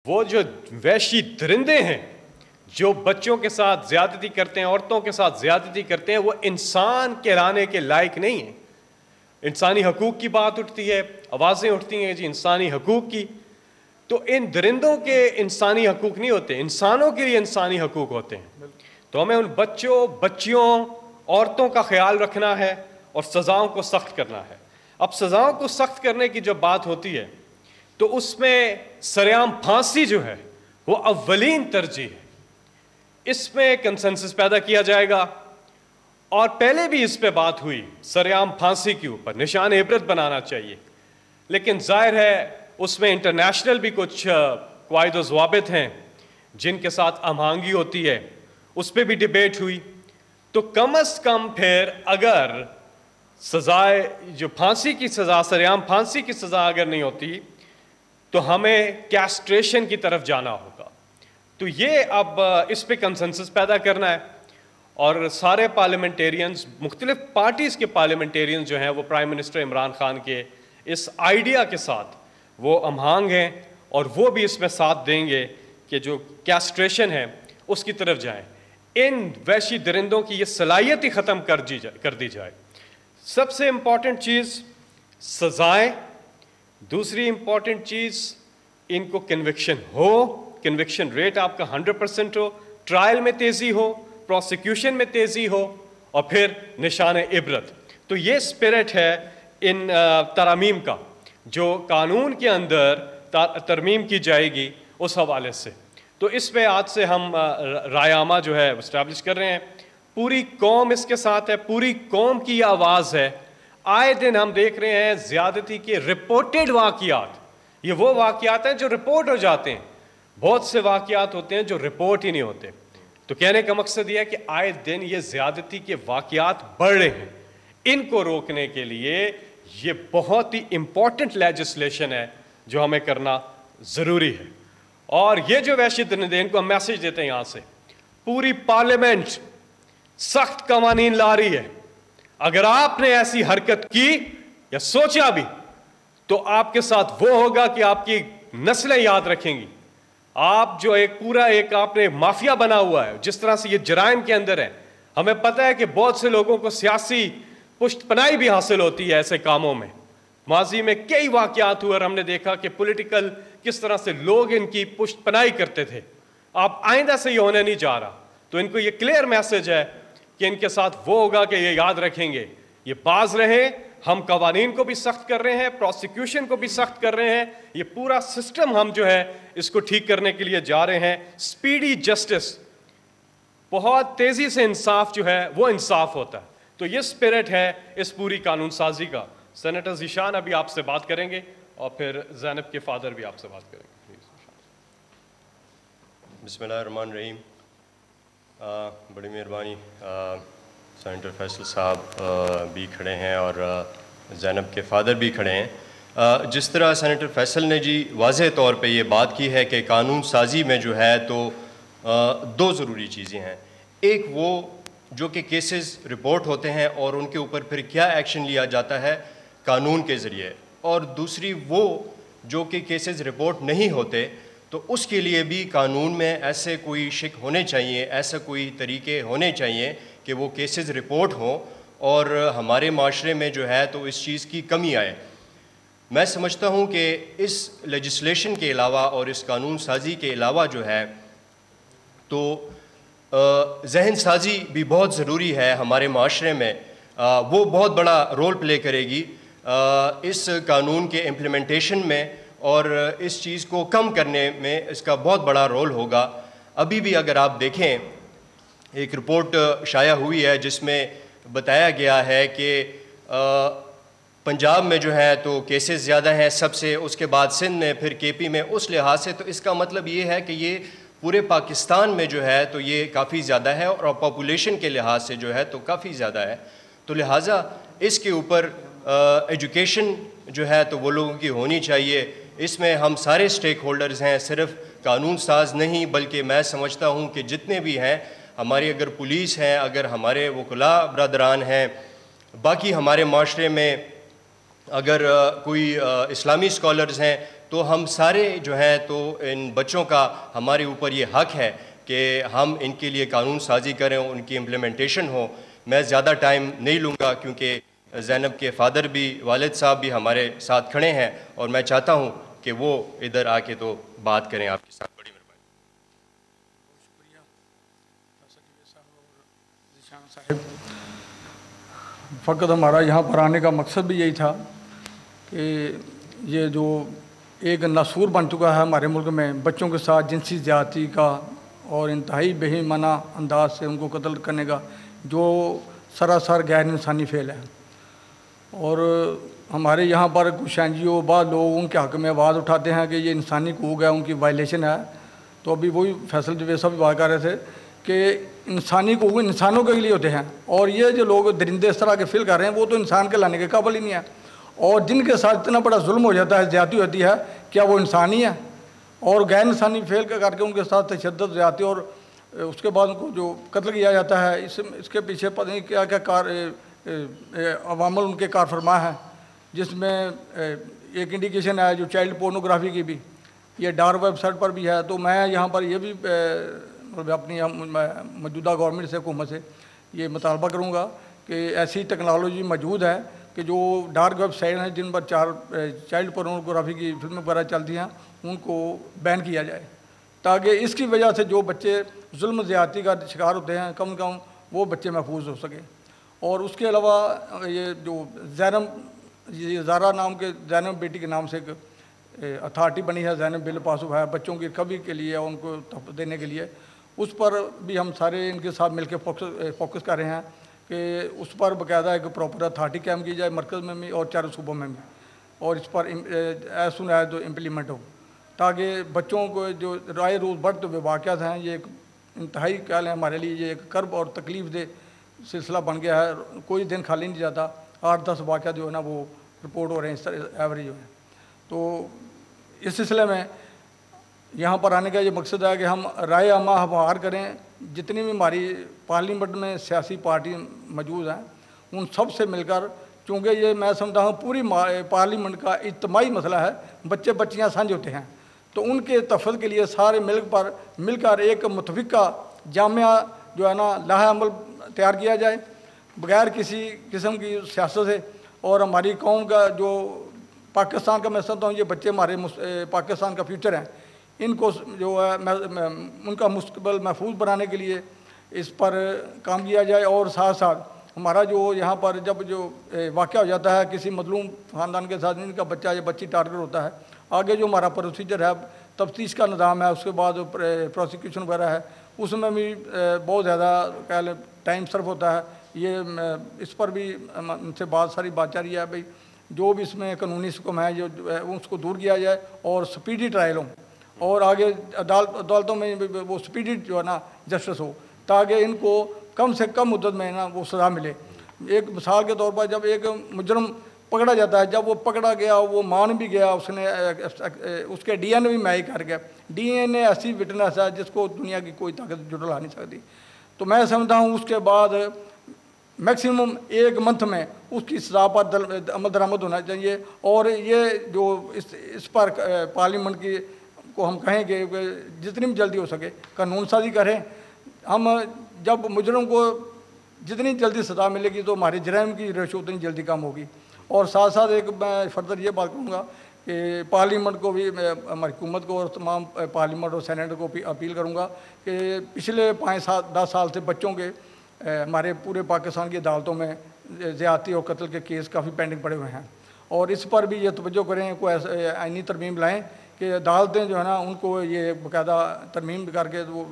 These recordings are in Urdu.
وہ جو وحشی درندے ہیں جو بچوں کے ساتھ زیادتی کرتے ہیں، عورتوں کے ساتھ زیادتی کرتے ہیں، وہ انسان کہلانے کے لائق نہیں ہیں۔ انسانی حقوق کی بات اٹھتی ہے، آوازیں اٹھتی ہیں جی انسانی حقوق کی، تو ان درندوں کے انسانی حقوق نہیں ہوتے، انسانوں کے لیے انسانی حقوق ہوتے ہیں۔ تو ہمیں ان بچوں، بچیوں، عورتوں کا خیال رکھنا ہے اور سزاؤں کو سخت کرنا ہے۔ اب سزاؤں کو سخت کرنے کی جب بات ہوتی ہے تو اس میں سرعام پھانسی جو ہے وہ اولین ترجیح ہے۔ اس میں کنسنسس پیدا کیا جائے گا، اور پہلے بھی اس پہ بات ہوئی سرعام پھانسی کے اوپر نشان عبرت بنانا چاہیے، لیکن ظاہر ہے اس میں انٹرنیشنل بھی کچھ قواعد و ضوابط ہیں جن کے ساتھ ہم آہنگی ہوتی ہے، اس پہ بھی ڈیبیٹ ہوئی۔ تو کم از کم پھر اگر سزائے جو پھانسی کی سزا، سرعام پھانسی کی سزا اگر نہیں ہوتی تو ہمیں کیسٹریشن کی طرف جانا ہوگا۔ تو یہ اب اس پہ کنسنسس پیدا کرنا ہے، اور سارے پارلیمنٹیرینز، مختلف پارٹیز کے پارلیمنٹیرینز جو ہیں وہ پرائم منسٹر عمران خان کے اس آئیڈیا کے ساتھ وہ ہم آہنگ ہیں، اور وہ بھی اس میں ساتھ دیں گے کہ جو کیسٹریشن ہے اس کی طرف جائیں۔ ان وحشی درندوں کی یہ صلاحیت ہی ختم کر دی جائے۔ سب سے امپورٹنٹ چیز سزائیں، دوسری امپورٹنٹ چیز ان کو کنوکشن ہو، کنوکشن ریٹ آپ کا 100% ہو، ٹرائل میں تیزی ہو، پروسیکیوشن میں تیزی ہو، اور پھر نشان عبرت۔ تو یہ سپرٹ ہے ان ترامیم کا جو قانون کے اندر ترمیم کی جائے گی اس حوالے سے۔ تو اس پہ آج سے ہم رائے عامہ جو ہے اسٹیبلش کر رہے ہیں، پوری قوم اس کے ساتھ ہے، پوری قوم کی یہ آواز ہے۔ آئے دن ہم دیکھ رہے ہیں زیادتی کے رپورٹڈ واقعات، یہ وہ واقعات ہیں جو رپورٹ ہو جاتے ہیں، بہت سے واقعات ہوتے ہیں جو رپورٹ ہی نہیں ہوتے۔ تو کہنے کا مقصد یہ ہے کہ آئے دن یہ زیادتی کے واقعات بڑھ رہے ہیں، ان کو روکنے کے لیے یہ بہت ہی امپورٹنٹ لیجسلیشن ہے جو ہمیں کرنا ضروری ہے۔ اور یہ جو وحشی درندے، ان کو ہم میسج دیتے ہیں یہاں سے، پوری پارلیمنٹ سخت قوانین لا رہی ہے۔ اگر آپ نے ایسی حرکت کی یا سوچا بھی تو آپ کے ساتھ وہ ہوگا کہ آپ کی نسلیں یاد رکھیں گی۔ آپ جو ایک پورا ایک آپ نے مافیا بنا ہوا ہے، جس طرح سے یہ جرائم کے اندر ہے، ہمیں پتہ ہے کہ بہت سے لوگوں کو سیاسی پشت پناہی بھی حاصل ہوتی ہے ایسے کاموں میں۔ ماضی میں کئی واقعات ہوئے اور ہم نے دیکھا کہ پولیٹیکل کس طرح سے لوگ ان کی پشت پناہی کرتے تھے۔ آپ آئندہ سے یہ ہونے نہیں جا رہا، تو ان کو یہ کلیئر میسج ہے کہ ان کے ساتھ وہ ہوگا کہ یہ یاد رکھیں گے، یہ باز رہیں۔ ہم قوانین کو بھی سخت کر رہے ہیں، پروسیکیوشن کو بھی سخت کر رہے ہیں، یہ پورا سسٹم ہم جو ہے اس کو ٹھیک کرنے کے لیے جا رہے ہیں۔ سپیڈی جسٹس، بہت تیزی سے انصاف جو ہے وہ انصاف ہوتا ہے۔ تو یہ سپرٹ ہے اس پوری قانون سازی کا۔ سینیٹر ذیشان ابھی آپ سے بات کریں گے، اور پھر زینب کے فادر بھی آپ سے بات کریں گے۔ بسم اللہ الرحمن الرحیم۔ بڑی مہربانی، سینیٹر فیصل صاحب بھی کھڑے ہیں اور زینب کے فادر بھی کھڑے ہیں۔ جس طرح سینیٹر فیصل نے جی واضح طور پہ یہ بات کی ہے کہ قانون سازی میں جو ہے تو دو ضروری چیزیں ہیں، ایک وہ جو کہ کیسز رپورٹ ہوتے ہیں اور ان کے اوپر پھر کیا ایکشن لیا جاتا ہے قانون کے ذریعے، اور دوسری وہ جو کہ کیسز رپورٹ نہیں ہوتے، تو اس کے لیے بھی قانون میں ایسے کوئی شک ہونے چاہیے، ایسا کوئی طریقے ہونے چاہیے کہ وہ کیسز رپورٹ ہوں، اور ہمارے معاشرے میں جو ہے تو اس چیز کی کمی آئے۔ میں سمجھتا ہوں کہ اس لیجسلیشن کے علاوہ اور اس قانون سازی کے علاوہ جو ہے تو ذہن سازی بھی بہت ضروری ہے ہمارے معاشرے میں، وہ بہت بڑا رول پلے کرے گی اس قانون کے امپلیمنٹیشن میں، اور اس چیز کو کم کرنے میں اس کا بہت بڑا رول ہوگا۔ ابھی بھی اگر آپ دیکھیں، ایک رپورٹ شائع ہوئی ہے جس میں بتایا گیا ہے کہ پنجاب میں جو ہے تو کیسز زیادہ ہیں سب سے، اس کے بعد سندھ میں، پھر کے پی میں، اس لحاظ سے تو اس کا مطلب یہ ہے کہ یہ پورے پاکستان میں جو ہے تو یہ کافی زیادہ ہے، اور پاپولیشن کے لحاظ سے جو ہے تو کافی زیادہ ہے۔ تو لہٰذا اس کے اوپر ایجوکیشن جو ہے تو وہ لوگوں کی ہونی چاہیے۔ اس میں ہم سارے سٹیک ہولڈرز ہیں، صرف قانون ساز نہیں، بلکہ میں سمجھتا ہوں کہ جتنے بھی ہیں ہماری، اگر پولیس ہیں، اگر ہمارے وکلاء برادران ہیں، باقی ہمارے معاشرے میں اگر کوئی اسلامی اسکالرز ہیں، تو ہم سارے جو ہیں تو ان بچوں کا ہمارے اوپر یہ حق ہے کہ ہم ان کے لیے قانون سازی کریں، ان کی امپلیمنٹیشن ہو۔ میں زیادہ ٹائم نہیں لوں گا کیونکہ زینب کے فادر بھی، والد صاحب بھی ہمارے ساتھ کھڑے ہیں، اور میں چاہتا ہوں کہ وہ ادھر آ کے تو بات کریں آپ کے ساتھ۔ بڑی مہربانی۔ صاحب، فقط ہمارا یہاں پر آنے کا مقصد بھی یہی تھا کہ یہ جو ایک ناسور بن چکا ہے ہمارے ملک میں بچوں کے ساتھ جنسی زیادتی کا اور انتہائی بے ایمانہ انداز سے ان کو قتل کرنے کا، جو سراسر غیر انسانی فعل ہے، اور ہمارے یہاں پر کچھ این جی او بعض لوگ ان کے حق میں آواز اٹھاتے ہیں کہ یہ انسانی حقوق ہے، ان کی وائلیشن ہے۔ تو ابھی وہی فیصل جوید صاحب بھی بات کر رہے تھے کہ انسانی حقوق انسانوں کے لیے ہوتے ہیں، اور یہ جو لوگ درندے اس طرح کے فیل کر رہے ہیں وہ تو انسان کے لانے کے قابل ہی نہیں ہے، اور جن کے ساتھ اتنا بڑا ظلم ہو جاتا ہے، زیادتی ہوتی ہے، کیا وہ انسانی ہے؟ اور غیر انسانی فعل کر کے ان کے ساتھ تشدد، زیادتی، اور اس کے بعد ان کو جو قتل کیا جاتا ہے، اس کے پیچھے پتہ نہیں کیا کیا عوامل ان کے کار فرما ہے، جس میں ایک انڈیکیشن ہے جو چائلڈ پورنوگرافی کی بھی، یہ ڈارک ویب سائٹ پر بھی ہے۔ تو میں یہاں پر یہ بھی اپنی موجودہ گورنمنٹ سے، حکومت سے یہ مطالبہ کروں گا کہ ایسی ٹیکنالوجی موجود ہے کہ جو ڈارک ویب سائٹ ہیں جن پر چائلڈ پورنوگرافی کی فلمیں وغیرہ چلتی ہیں، ان کو بین کیا جائے، تاکہ اس کی وجہ سے جو بچے ظلم زیادتی کا شکار ہوتے ہیں کم کم وہ بچے محفوظ ہو سکیں۔ اور اس کے علاوہ یہ جو زینب، یہ زارا نام کے زینب بیٹی کے نام سے ایک اتھارٹی بنی ہے، زینب بل پاسو ہے بچوں کی ریکوری کے لیے، ان کو تحفظ دینے کے لیے، اس پر بھی ہم سارے ان کے ساتھ مل کے فوکس کر رہے ہیں کہ اس پر باقاعدہ ایک پراپر اتھارٹی قائم کی جائے، مرکز میں بھی اور چاروں صوبوں میں بھی، اور اس پر ایز سون ایز امپلیمنٹ ہو، تاکہ بچوں کو جو رائے روز بڑھتے ہوئے واقعات ہیں، یہ ایک انتہائی کیا ہے ہمارے لیے، یہ ایک کرب اور تکلیف دہ سلسلہ بن گیا ہے، کوئی دن خالی نہیں جاتا، 8-10 واقعات جو ہے نا وہ رپورٹ ہو رہے ہیں اس طرح ایوریج جو ہیں۔ تو اس سلسلے میں یہاں پر آنے کا یہ مقصد ہے کہ ہم رائے عامہ ہموار کریں، جتنی بھی ہماری پارلیمنٹ میں سیاسی پارٹی موجود ہیں ان سب سے مل کر، چونکہ یہ میں سمجھتا ہوں پوری پارلیمنٹ کا اجتماعی مسئلہ ہے، بچے بچیاں سانجھ ہوتے ہیں، تو ان کے تحفظ کے لیے سارے مل کر ایک متفقہ جامعہ جو ہے نا لائحہ عمل تیار کیا جائے بغیر کسی قسم کی سیاست سے، اور ہماری قوم کا جو پاکستان کا میں سمجھتا ہوں یہ بچے ہمارے پاکستان کا فیوچر ہیں، ان کو جو ہے ان کا مستقبل محفوظ بنانے کے لیے اس پر کام کیا جائے، اور ساتھ ساتھ ہمارا جو یہاں پر جب جو واقعہ ہو جاتا ہے کسی مظلوم خاندان کے ساتھ، ان کا بچہ یا بچی ٹارگٹ ہوتا ہے، آگے جو ہمارا پروسیجر ہے، تفتیش کا نظام ہے، اس کے بعد پروسیکیوشن وغیرہ ہے، اس میں بھی بہت زیادہ ٹائم صرف ہوتا ہے۔ یہ اس پر بھی ان سے بہت ساری بات جاری ہے بھائی، جو بھی اس میں قانونی حکم ہے جو اس کو دور کیا جائے، اور سپیڈی ٹرائل ہوں، اور آگے عدالتوں میں وہ سپیڈی جو ہے نا جسٹس ہو، تاکہ ان کو کم سے کم مدت میں نا وہ سزا ملے۔ ایک مثال کے طور پر جب ایک مجرم پکڑا جاتا ہے، جب وہ پکڑا گیا، وہ مان بھی گیا، اس کے ڈی این اے بھی میچ کر گیا، ڈی این اے ایسی وٹنس ہے جس کو دنیا کی کوئی طاقت جٹلا نہیں سکتی، تو میں سمجھتا ہوں اس کے بعد میکسیمم 1 منتھ میں اس کی سزا پر عمل درآمد ہونا چاہیے۔ اور یہ جو اس پر پارلیمنٹ کی کو ہم کہیں کہ جتنی بھی جلدی ہو سکے قانون سازی کریں، ہم جب مجرم کو جتنی جلدی سزا ملے گی تو ہماری جرائم کی ریشو اتنی جلدی کم ہوگی۔ اور ساتھ ساتھ ایک میں فردر یہ بات کروں گا کہ پارلیمنٹ کو بھی، ہماری حکومت کو اور تمام پارلیمنٹ اور سینیٹ کو بھی اپیل کروں گا کہ پچھلے 5-10 سال سے بچوں کے ہمارے پورے پاکستان کی عدالتوں میں زیادتی اور قتل کے کیس کافی پینڈنگ پڑے ہوئے ہیں، اور اس پر بھی یہ توجہ کریں، کوئی آئینی ترمیم لائیں کہ عدالتیں جو ہے نا ان کو یہ باقاعدہ ترمیم کر کے وہ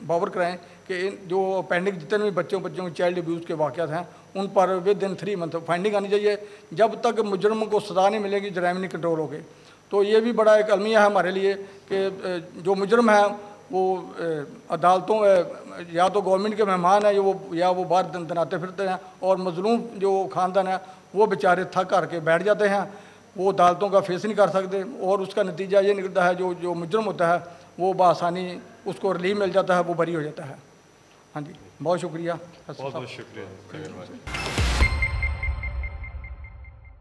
باور کرائیں کہ جو پینڈنگ جتنے بھی بچوں کی چائلڈ ابیوز کے واقعات ہیں ان پر ودن 3 منتھ فائنڈنگ آنی چاہیے، جب تک مجرم کو سزا نہیں ملے گی جرائم نہیں کنٹرول ہوگے۔ تو یہ بھی بڑا ایک المیہ ہے ہمارے لیے کہ جو مجرم ہے وہ عدالتوں یا تو گورنمنٹ کے مہمان ہیں یا وہ باہر دناتے پھرتے ہیں، اور مظلوم جو خاندان ہے وہ بیچارے تھک کر کے بیٹھ جاتے ہیں، وہ عدالتوں کا فیس نہیں کر سکتے، اور اس کا نتیجہ یہ نکلتا ہے جو مجرم ہوتا ہے وہ بآسانی اس کو ریلیف مل جاتا ہے، وہ بری ہو جاتا ہے۔ ہاں جی، بہت شکریہ۔ بہت شکریہ۔